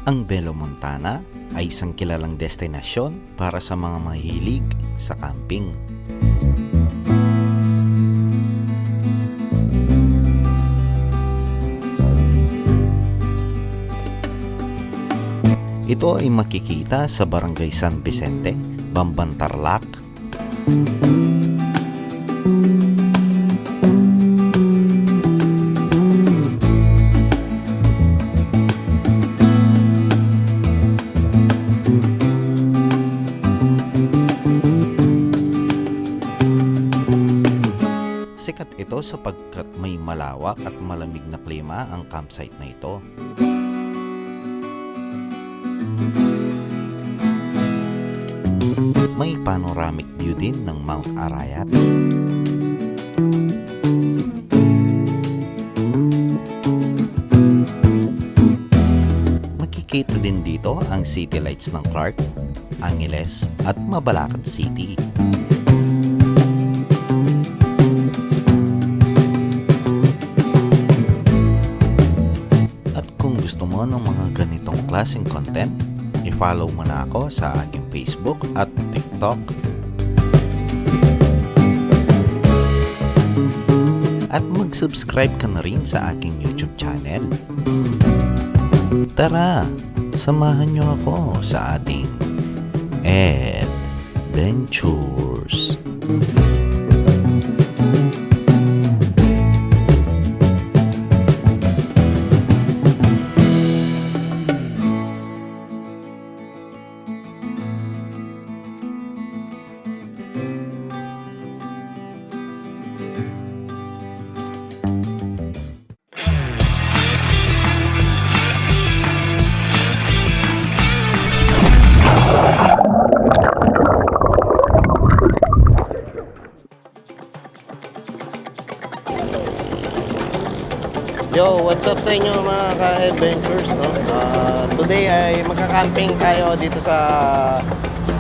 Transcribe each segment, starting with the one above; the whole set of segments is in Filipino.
Ang Belo Montana ay isang kilalang destinasyon para sa mga mahilig sa camping. Ito ay makikita sa Barangay San Vicente, Bamban, Tarlac. Sikat ito sapagkat may malawak at malamig na klima ang campsite na ito. May panoramic view din ng Mount Arayat. Makikita din dito ang city lights ng Clark, Angeles at Mabalacat City. At kung gusto mo ng mga ganitong klaseng content, i-follow mo na ako sa aking Facebook at TikTok. At mag-subscribe ka na rin sa aking YouTube channel. Tara, samahan nyo ako sa ating adventures. Yo, what's up sa inyo mga ka-adventures, no? Today ay magka-camping tayo dito sa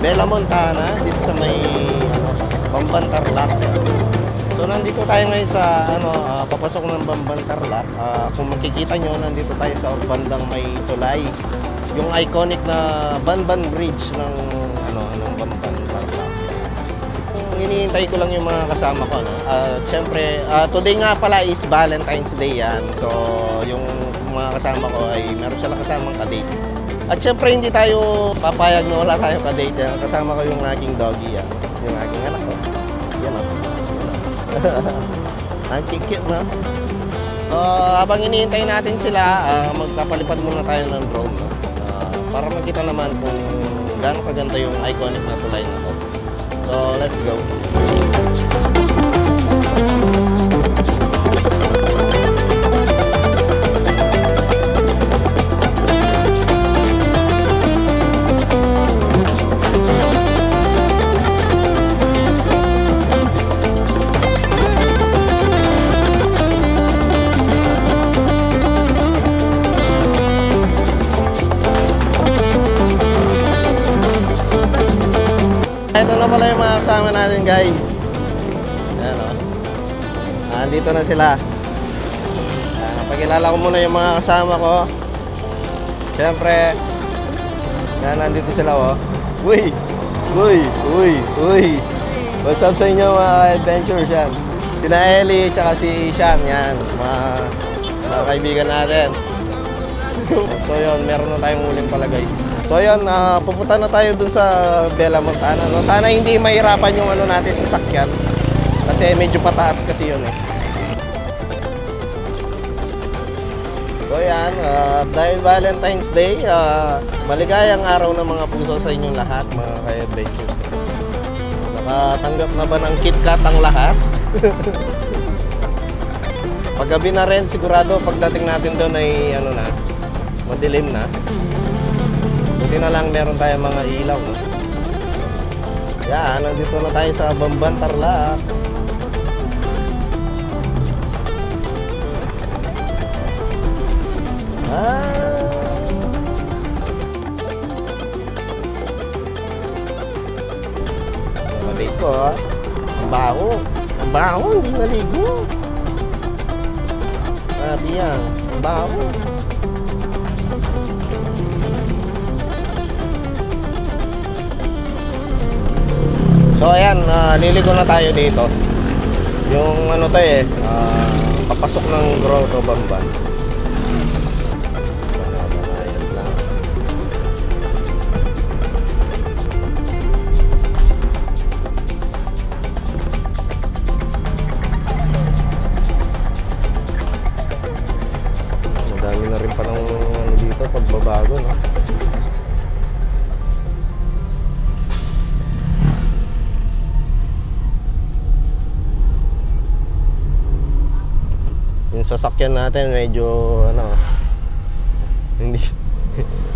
Belo Montana, dito sa may Bamban, Tarlac. So nandito tayo ngayon sa papasok ng Bamban, Tarlac. Kung makikita nyo, nandito tayo sa bandang may tulay. Yung iconic na Banban Bridge ng Bamban, Tarlac. Hinihintay ko lang yung mga kasama ko, no? Siyempre, today nga pala is Valentine's Day yan. So, yung mga kasama ko ay meron sila kasamang kadate. At siyempre, hindi tayo papayag na wala tayong kadate. Yan. Kasama ko yung aking doggy, yan. Yung aking anak ko. Yan, o. Ang kikit, no? So, habang hinihintay natin sila, magpapalipad muna tayo ng drone, no? Para makita naman kung gaano kaganda yung iconic na tulay na to. So, let's go. Ito na pala yung mga kasama natin, guys. Ayan, o. Andito na sila. Pakilala ko muna yung mga kasama ko. Siyempre, yan, nandito sila, o. Uy! Uy! Uy! Uy! What's up sa inyo, mga adventures, yan? Sina Ellie, tsaka si Sean, yan. Mga kaibigan natin. So yun, meron na tayong uling pala, guys. So yun, pupunta na tayo dun sa Belo Montana, no? Sana hindi mahirapan yung natin sa sakyan. Kasi medyo pataas kasi yun, eh. So yan, dahil Valentine's Day, maligayang araw ng mga puso sa inyong lahat, mga ka-adventures. Nakatanggap na ba ng KitKat ang lahat? Paggabi na rin, sigurado pagdating natin doon ay madilim na. Buti na lang meron tayong mga ilaw, no? Yan, nandito na tayo sa Bamban, Tarlac. Naligo ko, ha? Ang baho. Ang baho, hindi naligo. Sabi yan, ang baho. So ayan, liligo na tayo dito. Yung ano to papasok ng Grotto Bamban. Ayan lang. Madami na rin palang ano dito, pagbabago, no? Yung sasakyan natin medyo ano, hindi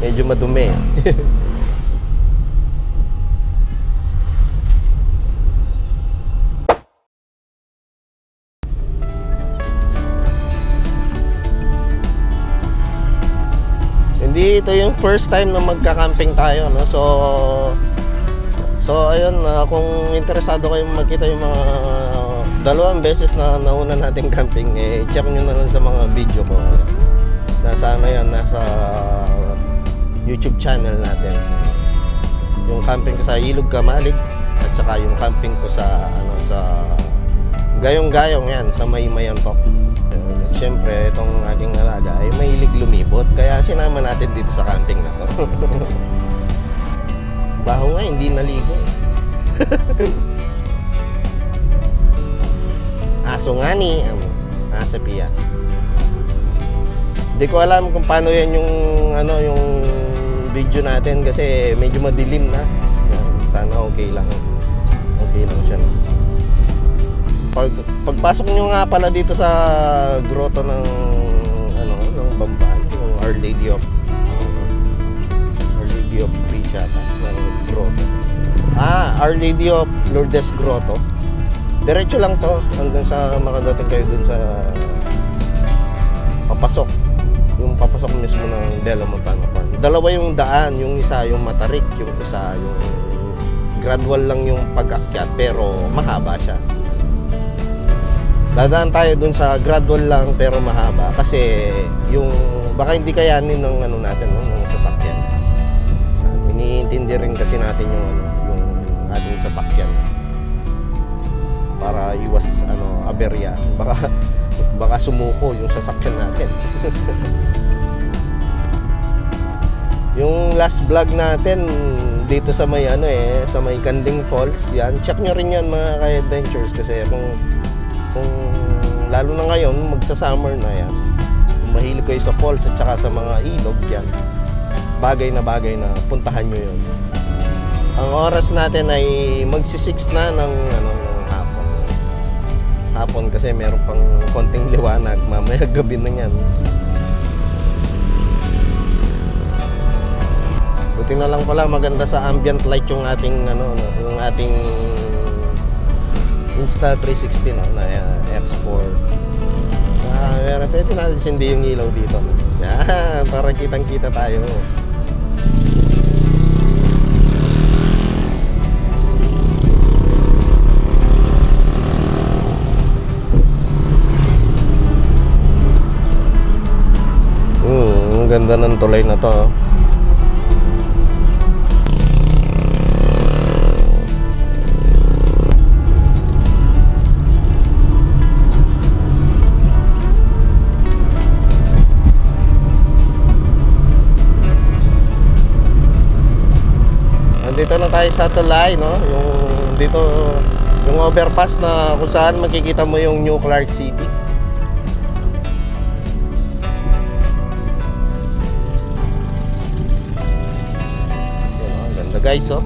medyo madumi. Hindi ito yung first time na magka-camping tayo, no? So ayun, kung interesado kayong makita yung mga dalawang beses na nauna nating camping, check nyo na lang sa mga video ko. Nasa ano yan, nasa YouTube channel natin. Yung camping ko sa Ilog Kamalig at saka yung camping ko sa ano, sa Gayong-Gayong yan, sa Maymayantok. Siyempre, itong aking alaga ay mahilig lumibot, kaya sinama natin dito sa camping na to. Baho nga, hindi naligo. Aso nga ni, asa Pia. Hindi ko alam kung paano yan yung ano, yung video natin kasi medyo madilim na. Sana okay lang. Okay lang siya. Pagpasok nyo nga pala dito sa grotto ng ano, ng Bamban, yung Our Lady of Grisha ng grotto. Our Lady of Lourdes Grotto. Diretso lang to hanggang sa makadating kayo dun sa papasok. Yung papasok mismo ng Bella Montana Farm. Dalawa yung daan, yung isa yung matarik, yung isa yung gradual lang yung pag-akyat pero mahaba siya. Dadaan tayo dun sa gradual lang pero mahaba kasi yung baka hindi kayanin ng ano natin, no, ng sasakyan. Iniintindi rin kasi natin yung ano, yung ating sasakyan para iwas ano, aberya. Baka sumuko yung sasakyan natin. Yung last vlog natin dito sa may ano sa may Kanding Falls, yan. Check nyo rin yan mga ka-adventures kasi kung lalo na ngayon magsa-summer na yan, mahilig kayo sa falls at saka sa mga ilog yan, bagay na puntahan nyo yun. Ang oras natin ay magsi-6 na ng ano, ng hapon kasi meron pang konting liwanag, mamaya gabi na yan. Buti na lang pala maganda sa ambient light yung ating ano, yung ating Insta360 na X4. Pwede natin sindi yung ilaw dito. Yan, para kitang-kita tayo. Ang ganda ng tulay na to. Dito na tayo sa tulay, no? Yung dito, yung overpass na kung saan makikita mo yung New Clark City. Yan, ang ganda guys, oh.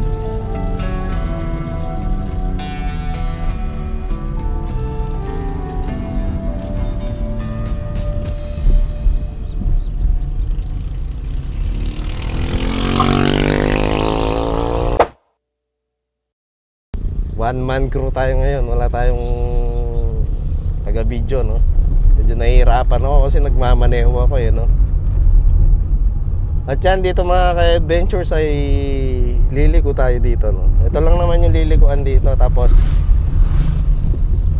One-man crew tayo ngayon, wala tayong taga-video, no? Medyo nahihirapan ako kasi nagmamaneho ako, no? At yan, dito mga ka-adventures ay liliko tayo dito, no? Ito lang naman yung lilikuan dito, tapos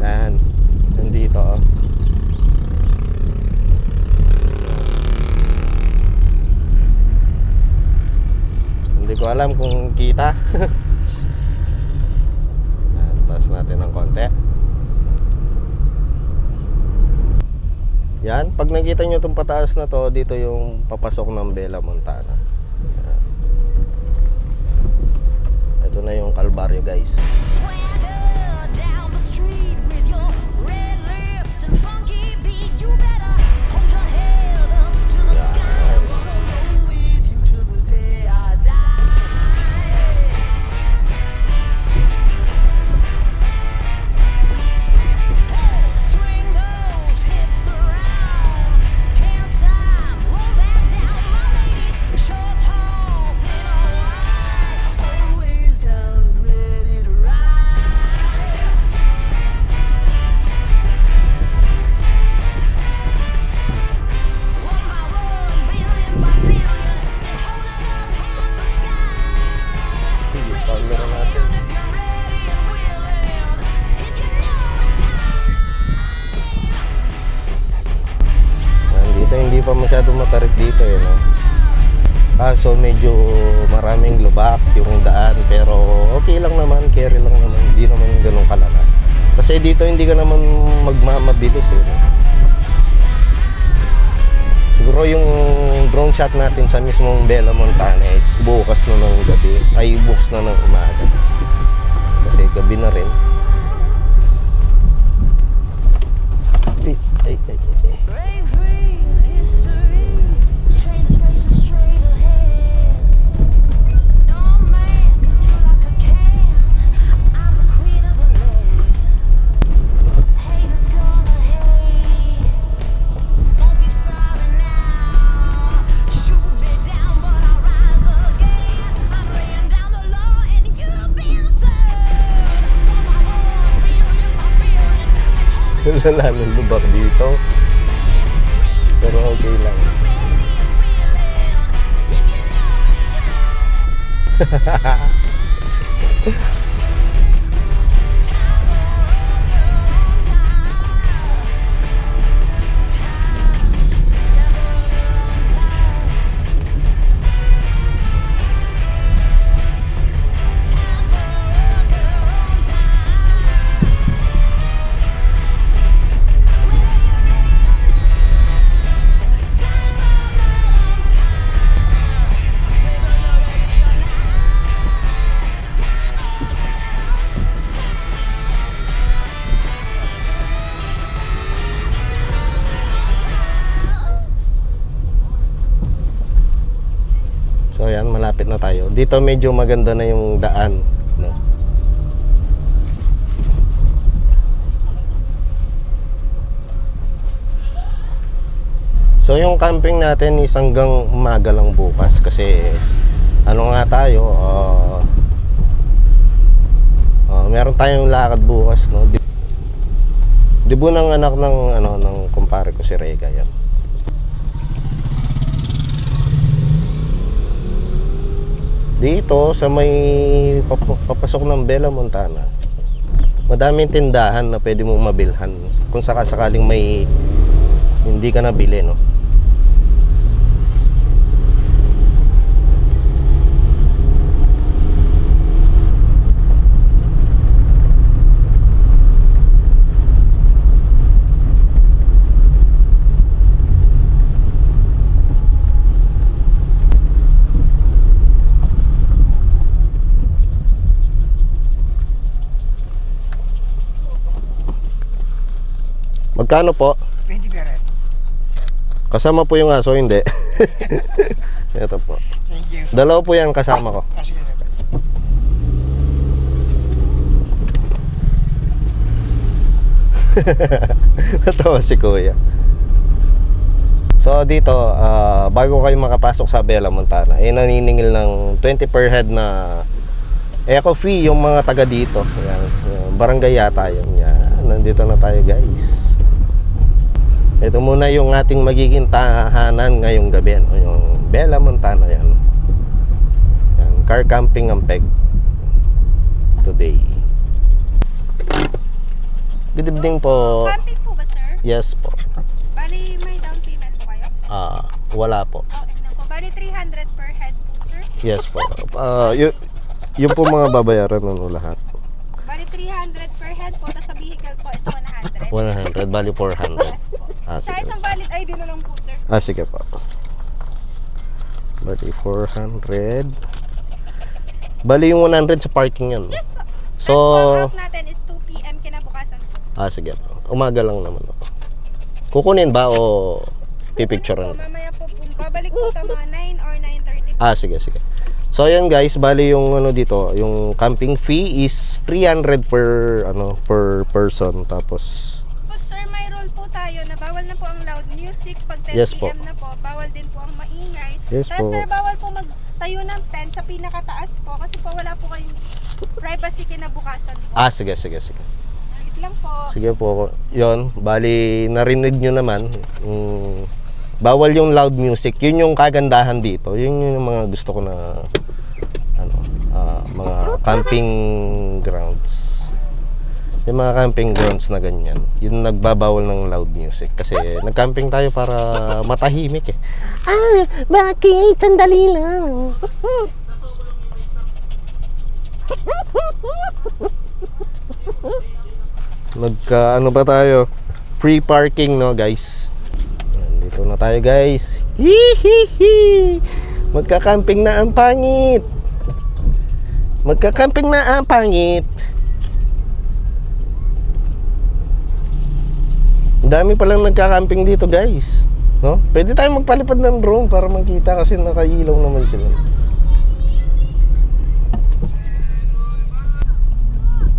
yan, nandito, oh. Hindi ko alam kung kita. Yan, pag nakita nyo itong pataas na to, dito yung papasok ng Bella Montana. Yan. Ito na yung Calvario, guys. Swagger down the street with your red lips and funky beat. You better hold your head up to the sky. I'm gonna roll with you till the day I die. Hey, swing those hips around. Can't stop, roll that down. My ladies, short, tall, thin or wide, always down and ready to ride. One by one, billion by billion, and holding up half the sky. Sige, Raise camera your natin. hand if you're ready and willing, if you know it's time. Yan, dito hindi pa masyado matarik dito eh, no? Kaso medyo maraming lubak yung daan, pero okay lang naman, carry lang naman, hindi naman ganun kalala. Kasi dito hindi ka naman magmamabilis eh, no? Siguro yung drone shot natin sa mismong Bella Montana is bukas na ng gabi, ay bukas na ng umaga. Kasi gabi na rin. Ay. Break free of history. This train is racing straight ahead. No man can do like I can. I'm the queen of the land. Haters gonna hate. Won't be sorry now. Shoot me down, but I'll rise again. I'm laying down the law and you've been served. One by one, billion by billion, and holding Wala nang lubak dito. Pero okay lang. So ayan, malapit na tayo. Dito medyo maganda na yung daan, no? So yung camping natin is hanggang umaga lang bukas kasi ano nga tayo, meron tayong lakad bukas, no? Dibu ng anak ng ng kumpare ko si Rega yan. Dito sa may papasok ng Bella Montana, madaming tindahan na pwede mong mabilhan kung sakasakaling may hindi ka nabili, no? Magkano po? 20 peret. Kasama po yung aso, hindi. Ito po. Thank you. Dalawa po yan kasama ko. Sige, sir. Natawa si Kuya. So dito, bago kayo makapasok sa Bella Montana, naniningil ng 20 per head na eco fee yung mga taga dito. Yan, barangay yata yun. Yan, nandito na tayo, guys. Ito muna yung ating magiging tahanan ngayong gabi, no? Yung Bella Montana yan. Yan, car camping ang peg today. Good evening po. Camping po ba, sir? Yes po. Bali, may down payment po kayo? Wala po. Okay na po. Bali, 300 per head po, sir. Yes po. Yung po mga babayaran lahat. Bali, 300 per head po. Tapos sa vehicle po is 100. 100, bali 400. Yes po. Sa sige. isang valid ID na lang po, sir. Sige po. Bali, 400. Bali yung 100 sa parking yan. Yes po. So, Tapos po, out natin is 2 p.m. kinabukasan po. sige po. Umaga lang naman ako. Kukunin ba o pipicturean? Po, mamaya po, babalik po sa mga 9 or 9:30 po. Sige, sige. So, ayan guys, bali yung ano dito, yung camping fee is 300 per person. Tapos, Tapos sir, may rule po tayo na bawal na po ang loud music pag 10 Yes po. p.m. na po. Bawal din po ang maingay. Yes Tapos po. sir, bawal po magtayo ng tent sa pinakataas po kasi po wala po kayong privacy kinabukasan po. sige, sige, sige. Wait lang po. Sige po. Yon, bali narinig nyo naman. Bawal yung loud music. Yun yung kagandahan dito. Yun yung mga gusto ko na mga camping grounds. Yung mga camping grounds na ganyan. Yun nagbabawal ng loud music kasi nag-camping tayo para matahimik eh. Bakit? Sandali lang. Ano ba tayo? Free parking, no, guys? Dito na tayo, guys. Hihihi! Magka-camping na ang pangit. Magka-camping na ang pangit. Ang dami palang nagka-camping dito, guys. No? Pwede tayong magpalipad ng drone para makita kasi nakailaw naman sila.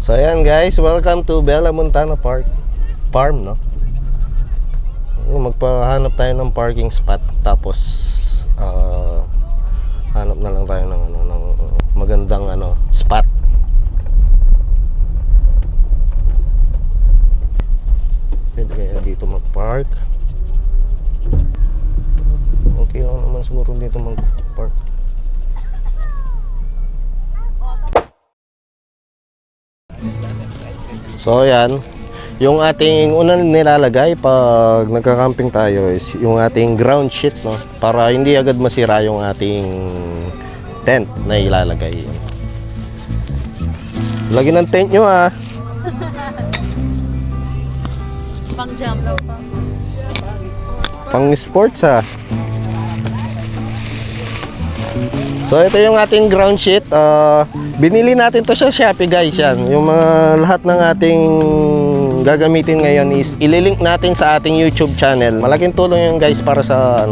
So ayan guys, welcome to Bella Montana Farm, no? Magpahanap tayo ng parking spot tapos hanap na lang tayo ng ng magandang spot. Pwede kaya dito mag-park. Okay lang naman siguro dito mag-park. So ayan, yung ating unang nilalagay pag nagka-camping tayo is yung ating ground sheet, no? Para hindi agad masira yung ating tent na ilalagay. Lagi ng tent nyo Pang jump. Pang sports So ito yung ating ground sheet. Binili natin to sa Shopee, guys. Yan. Yung mga lahat ng ating gagamitin ngayon is ililink natin sa ating YouTube channel. Malaking tulong yun, guys, para sa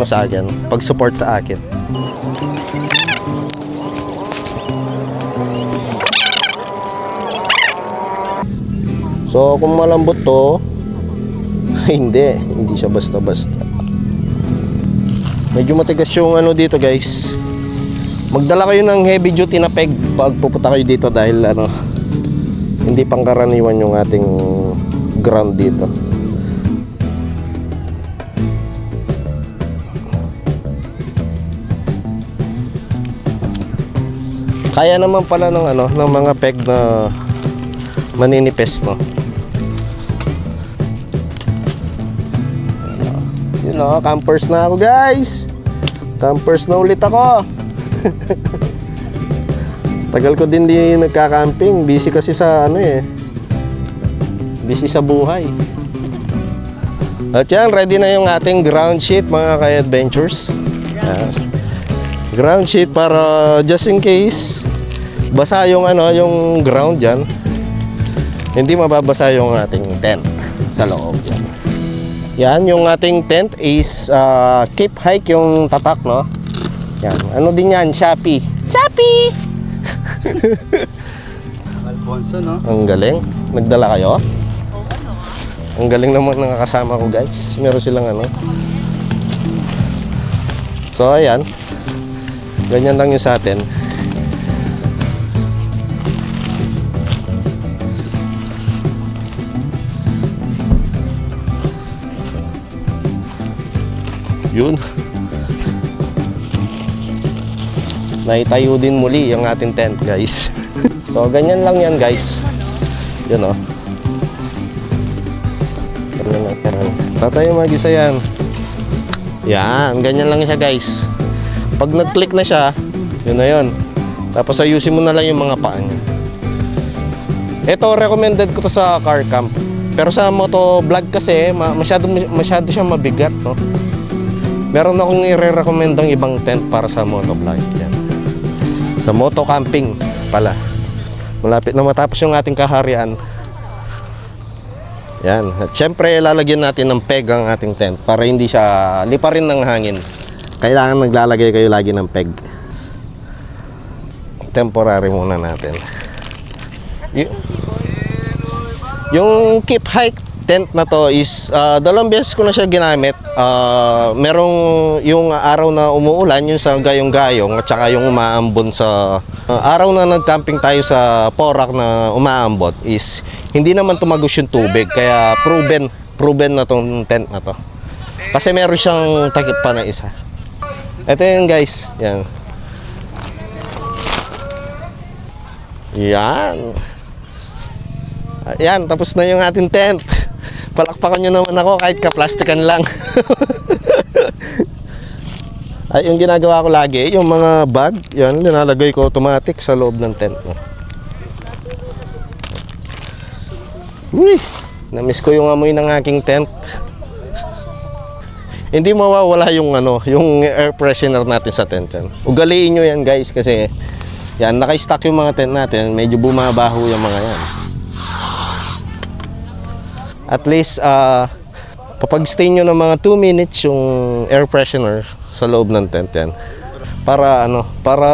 sa akin, pag-support sa akin. So kung malambot to, hindi siya basta-basta. Medyo matigas yung dito, guys. Magdala kayo ng heavy duty na peg pag pupunta kayo dito dahil hindi pangkaraniwan yung ating ground dito. Kaya naman pala ng ng mga peg na maninipis, no. Campers na ako, guys. Campers na ulit ako. Tagal ko din di nagka-camping. Busy kasi sa busy sa buhay. At yan, ready na yung ating ground sheet, mga ka-adventures. Ground sheet para just in case basa yung yung ground dyan, hindi mababasa yung ating tent sa loob yan. Yan, yung ating tent is keep hike yung tatak, no? Yan. Ano din yan? Shopee. Shopee! Alfonso, no? Ang galing. Nagdala kayo? Ang galing naman ng kasama ko, guys. Meron silang So, ayan. Ganyan lang yung sa atin. Yun. Naitayo din muli yung ating tent, guys. So ganyan lang yan, guys. Yun ganyan lang yan. Tatayo mag-isa yan. Yan, ganyan lang siya, guys. Pag nag-click na siya, yun na yun. Tapos ayusin mo na lang yung mga paa niya. Ito, recommended ko to sa car camp. Pero sa moto vlog kasi, masyado siyang mabigat, no? Meron akong i-recommendang ibang tent para sa moto vlog. Yan. Sa moto camping pala. Malapit na matapos yung ating kaharian. Yan. At syempre, lalagyan natin ng peg ang ating tent para hindi siya liparin ng hangin. Kailangan naglalagay kayo lagi ng peg. Temporary muna natin. Yung keep hike tent na to is dalawang beses ko na siya ginamit. Merong yung araw na umuulan, yung sa gayong-gayong, at saka yung umaambon sa araw na nag-camping tayo sa Porac na umaambon is hindi naman tumagos yung tubig, kaya proven na tong tent na to. Kasi meron siyang takip pa na isa. Ito yun guys, yan. Yan. Yan, tapos na yung ating tent. Palakpakan nyo naman ako kahit kaplastikan lang. Ay, yung ginagawa ko lagi, yung mga bag, yan, nilalagay ko automatic sa loob ng tent. Uy, namiss ko yung amoy ng aking tent. Hindi mawawala yung yung air freshener natin sa tent yan. Ugaliin nyo yan guys kasi yan, naka-stock yung mga tent natin, medyo bumabaho yung mga yan. At least papag-stay nyo ng mga 2 minutes yung air freshener sa loob ng tent yan. Para para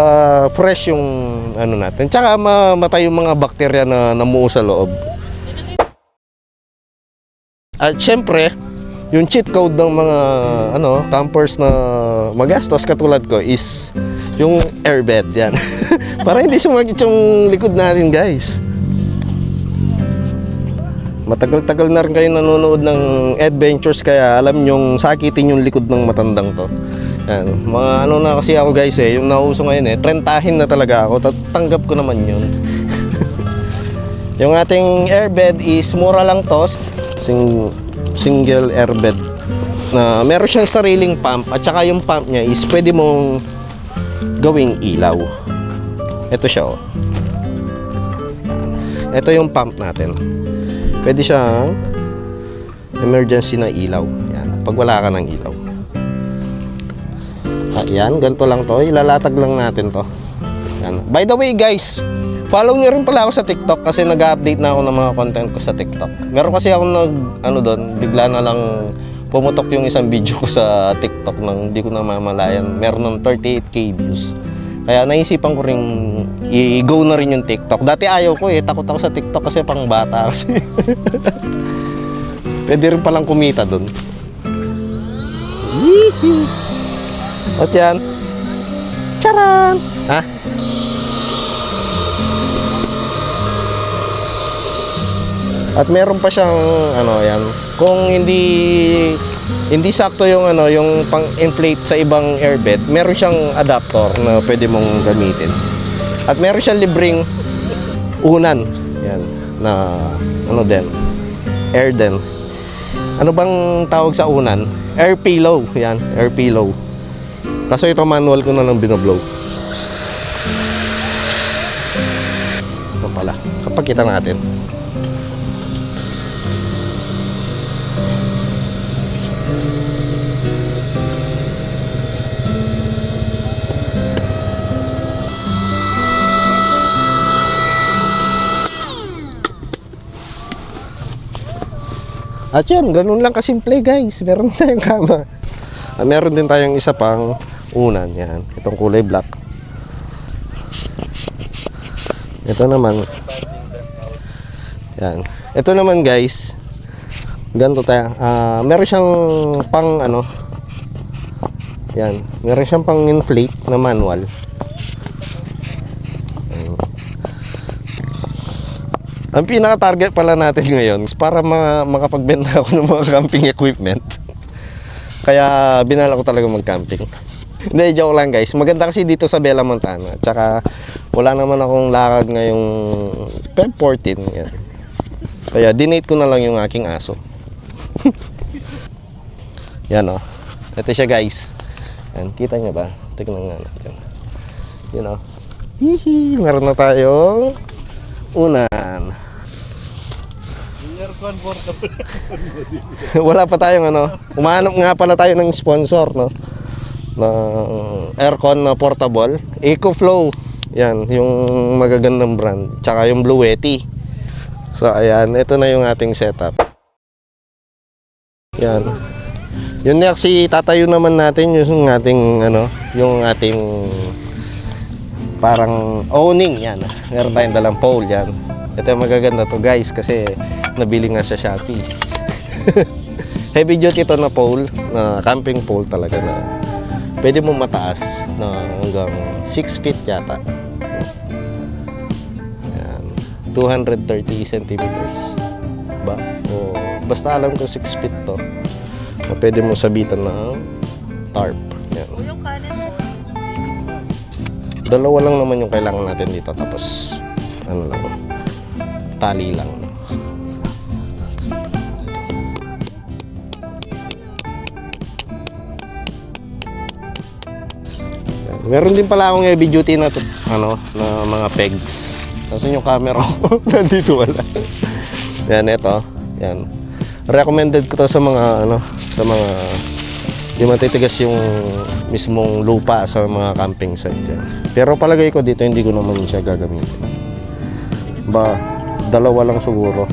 fresh yung natin. Tsaka mamatay yung mga bakterya na namuo sa loob. At syempre, yung cheat code ng mga campers na magastos katulad ko is yung airbed yan. Para hindi sumagit yung likod natin guys. Matagal-tagal na rin kayo nanonood ng adventures kaya alam nyong sakitin yung likod ng matandang to. Yan. Mga na kasi ako guys yung nauso ngayon trentahin na talaga ako. Tatanggap ko naman yun. Yung ating airbed is mura lang to. Single airbed. Na meron siyang sariling pump at saka yung pump niya is pwede mong gawing ilaw. Ito siya oh. Ito yung pump natin. Pwede siyang emergency na ilaw. Yan, pag wala ka ng ilaw. Yan, ganito lang to. Ilalatag lang natin to. Yan. By the way guys, follow nyo rin pala ako sa TikTok kasi nag-update na ako ng mga content ko sa TikTok. Meron kasi ako doon, bigla na lang pumutok yung isang video ko sa TikTok nang hindi ko namamalayan. Meron ng 38k views. Kaya naisipan ko rin i-go na rin yung TikTok. Dati ayaw ko takot ako sa TikTok kasi pang bata kasi. Pwede rin palang kumita doon. At yan. Charan! Ha? At meron pa siyang yan. Kung hindi sakto yung yung pang-inflate sa ibang airbed, meron siyang adapter na pwede mong gamitin. At meron siyang libreng unan. Yan, na din. Air din. Ano bang tawag sa unan? Air pillow. Yan, air pillow. Kaso ito manual ko na lang binoblow. Ito pala. Kapag kita natin. At yan, ganun lang kasimple guys. Meron tayong kama. Meron din tayong isa pang unan. Yan, itong kulay black. Ito naman. Yan. Ito naman guys. Ganito tayo. Meron siyang pang yan. Meron siyang pang inflate na manual. Ang pinaka-target pala natin ngayon is para makapagbenta ako ng mga camping equipment. Kaya binala ko talaga mag-camping. Hindi, joke lang guys. Maganda kasi dito sa Bella Montana. Tsaka wala naman akong lakad ngayong Feb 14. Yan. Kaya dinate ko na lang yung aking aso. Yan o. Ito siya guys. Yan, kita niya ba? Tignan nga natin. Yan o. Hihi, meron na tayong unan. Wala pa tayong ano. Umahanap nga pala tayo ng sponsor, no? Ng aircon na portable. EcoFlow. Yan, yung magagandang brand. Tsaka yung Blue Yeti. So, ayan. Ito na yung ating setup. Yan. Yun next, tatayo naman natin yung ating, ano, yung ating parang awning. Yan. Meron tayong dalang pole. Yan. Ito yung magaganda to guys kasi nabili nga sa Shopee. Heavy duty ito na pole, na camping pole talaga na pwede mo mataas na hanggang 6 feet yata. Ayan. 230 centimeters. Ba? O, basta alam ko 6 feet to. Na pwede mo sabitan ng tarp. Ayan. Yung kanan mo. Dalawa lang naman yung kailangan natin dito. Tapos, ano lang, tali lang. Meron din pala akong heavy duty na ano, na mga pegs. Kasi yung camera ko nandito wala. Yan ito. Yan. Recommended ko to sa mga ano, sa mga di matitigas yung mismong lupa sa mga camping site yan. Pero palagay ko dito hindi ko naman siya gagamitin. Ba, dalawa lang siguro.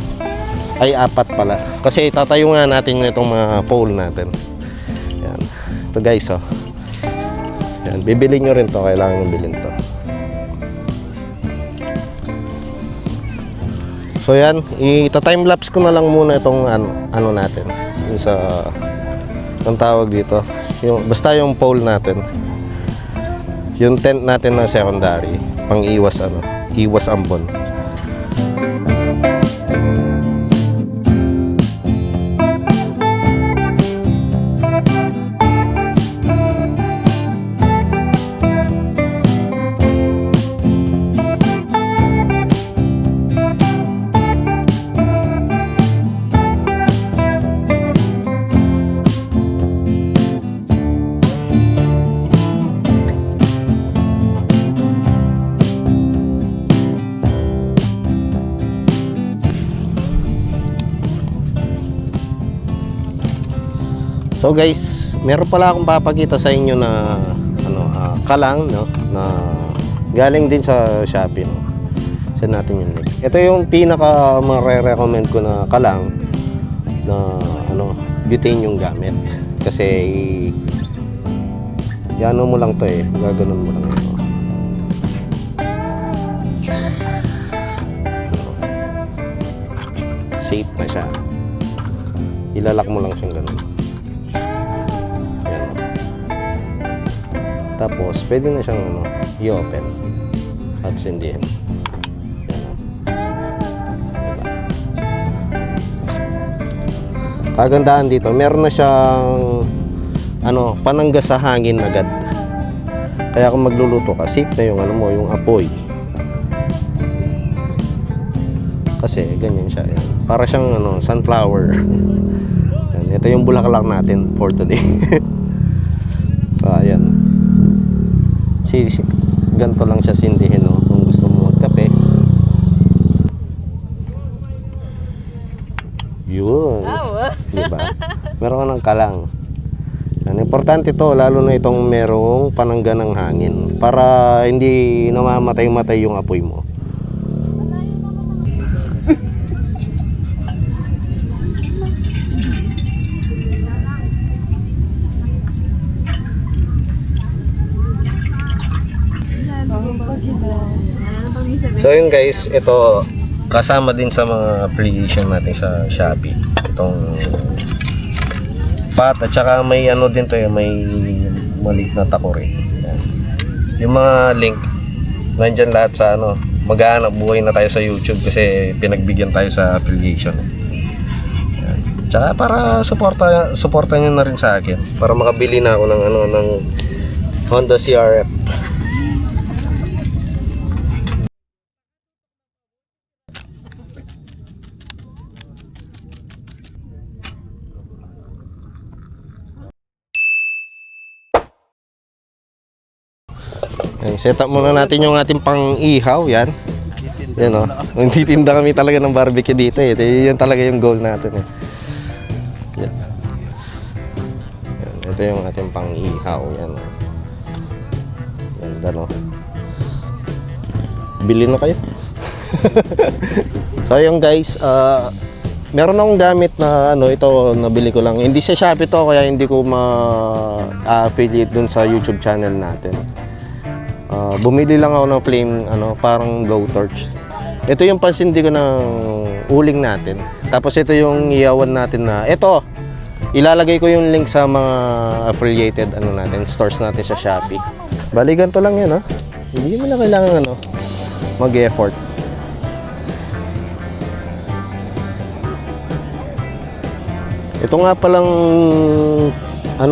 Ay, 4 pala. Kasi tatayo nga natin itong mga pole natin. Yan. Ito guys, oh. Yan, bibili nyo rin to, kailangan nyo bilhin to. So yan, ita-timelapse ko na lang muna itong ano natin. Yung sa, ang tawag dito, yung, basta yung pole natin. Yung tent natin na secondary, pang iwas ano, iwas ambon. So guys, meron pala akong papakita sa inyo na ano, kalang no, na galing din sa Shopee no. Send natin yung link. Ito yung pinaka mare-recommend ko na kalang na ano, butane yung gamit. Kasi yano mo lang to eh, gaganon mo lang ito. Safe na siya. Ilalak mo lang siyang ganun. Yan. Tapos, pwede na siyang ano, i-open at sindihin. Yan. Diba? Kagandahan dito, meron na siyang ano, pananggas sa hangin agad. Kaya kung magluluto ka, safe na yung ano mo, yung apoy. Kasi ganyan siya. Yan. Para siyang ano, sunflower. Yan. Ito yung bulaklak natin for today. So, ayan. Ganito lang siya sindihin, no? Kung gusto mo magkape. Yun. Diba? Meron ka ng kalang. Yan. Importante to, lalo na itong merong panangga ng hangin. Para hindi namamatay-matay yung apoy mo. So yun guys, ito kasama din sa mga application natin sa Shopee. Itong pot at saka may ano din to, may maliit na takore. Yan. Yung mga link nandyan lahat sa ano, maghahanap buhay na tayo sa YouTube kasi pinagbigyan tayo sa affiliation. Yan. Tsaka para suporta nyo na rin sa akin para makabili na ako ng ano, ng Honda CRF. Set up muna natin yung ating pang-ihaw, yan. Yan o. Nagtitinda kami talaga ng barbecue dito eh. Yan talaga yung goal natin eh. Yan. Yan. Ito yung ating pang-ihaw. Yan o. Ganda no. Bili na kayo. So yun guys, meron akong gamit na ito nabili ko lang. Hindi sa Shopee to kaya hindi ko ma-affiliate dun sa YouTube channel natin. Bumili lang ako ng flame parang blowtorch. Ito yung pansindi ko ng uling natin. Tapos ito yung iyawan natin na ito. Ilalagay ko yung link sa mga affiliated natin, stores natin sa Shopee. Bali ganito lang 'yan, Hindi mo na kailangan mag-effort. Ito nga palang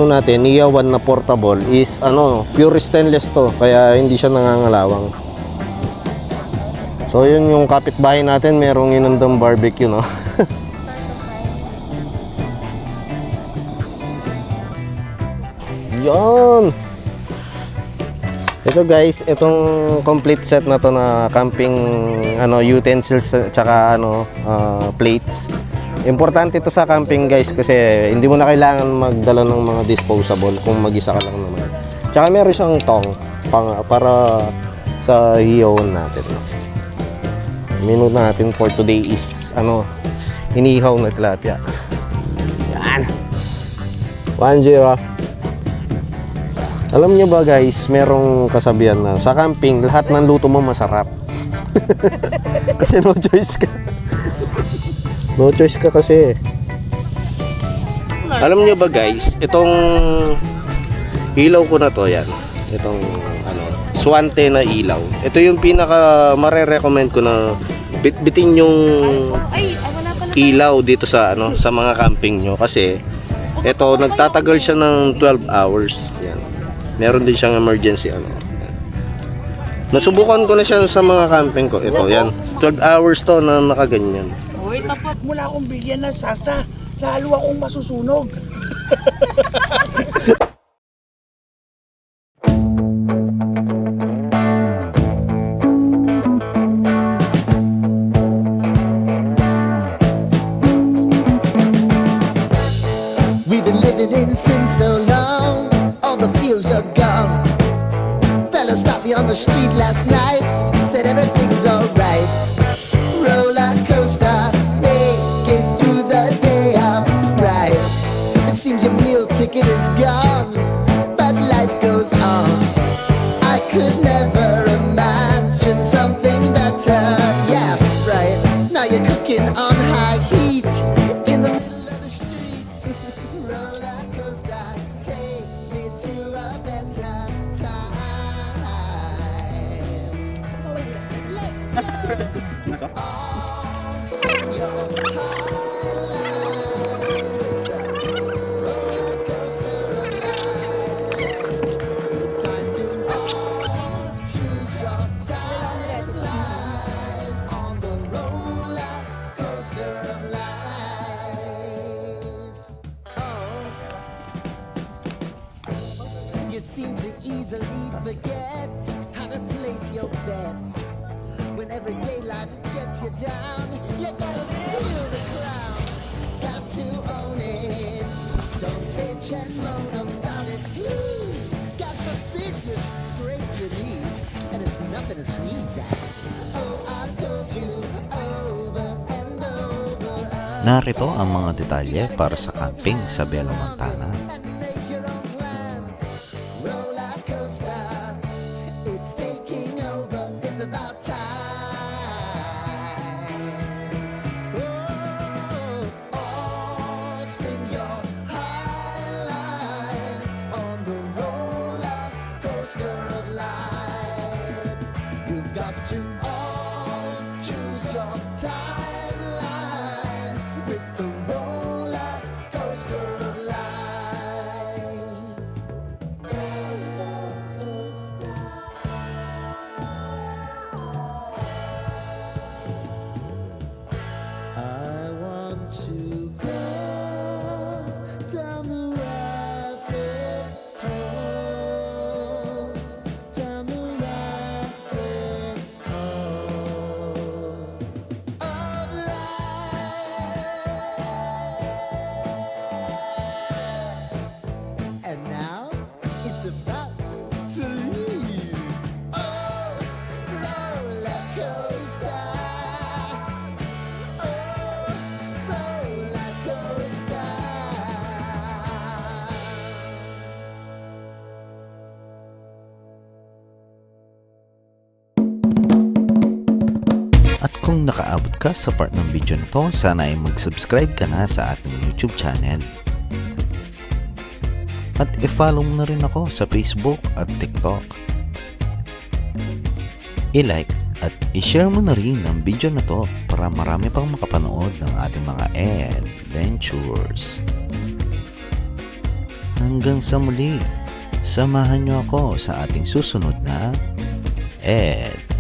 natin, iyawan na portable is pure stainless to, kaya hindi siya nangangalawang. So yun yung kapitbahay natin, merong inundang barbecue, no? Yan! Ito guys, itong complete set na to na camping utensils tsaka plates. Importante ito sa camping guys kasi hindi mo na kailangan magdala ng mga disposable kung mag-isa ka lang naman. Tsaka meron siyang tong para sa hiyawan natin. Menu natin for today is inihaw na tilapia. Yan. 1-0. Alam niyo ba guys, merong kasabihan na sa camping, lahat ng luto mo masarap. Kasi no choice ka. No choice ka kasi. Alam niyo ba guys, itong ilaw ko na to, yan. Itong Swante na ilaw. Ito yung pinaka mare-recommend ko na bitbitin yung ilaw dito sa sa mga camping nyo kasi ito nagtatagal siya ng 12 hours. Yan. Meron din siyang emergency Nasubukan ko na siya sa mga camping ko. Ito, yan. 12 hours to na nakaganyan. Mula akong bigyan ng sasa, lalo akong masusunog. We've been living in sin so long, all the fields are gone. Fella stopped me on the street last night, said everything's alright. Roller coaster, make it through the day upright. It seems your meal ticket is gone, but life goes on. I could never imagine something better. Yeah, right. Now you're cooking on high heat in the middle of the street. Roller coaster, take me to a better time. Let's go. All sing your roller coaster of life. It's time to all choose your timeline on the roller coaster of life. Oh, you seem to easily forget how to place your bet. When everyday life gets you down, you gotta steal the crown. Got to own it. Don't bitch and moan about it, please. God forbid you scrape your knees, and it's nothing to sneeze at. Oh, I've told you over and over. Narito ang mga detalye para sa camping sa Belo, Montana. And make your own plans. Roller coaster, it's taking over. It's about time. Oh, all sing your highline on the roller coaster of life. You've got to all choose your timeline with the roller coaster of life. I want to go down the rabbit hole, down the rabbit hole. Kung nakaabot ka sa part ng video na to, sana ay mag-subscribe ka na sa ating YouTube channel. At i-follow mo na rin ako sa Facebook at TikTok. I-like at i-share mo na rin ang video na to para marami pang makapanood ng ating mga adventures. Hanggang sa muli, samahan nyo ako sa ating susunod na adventures.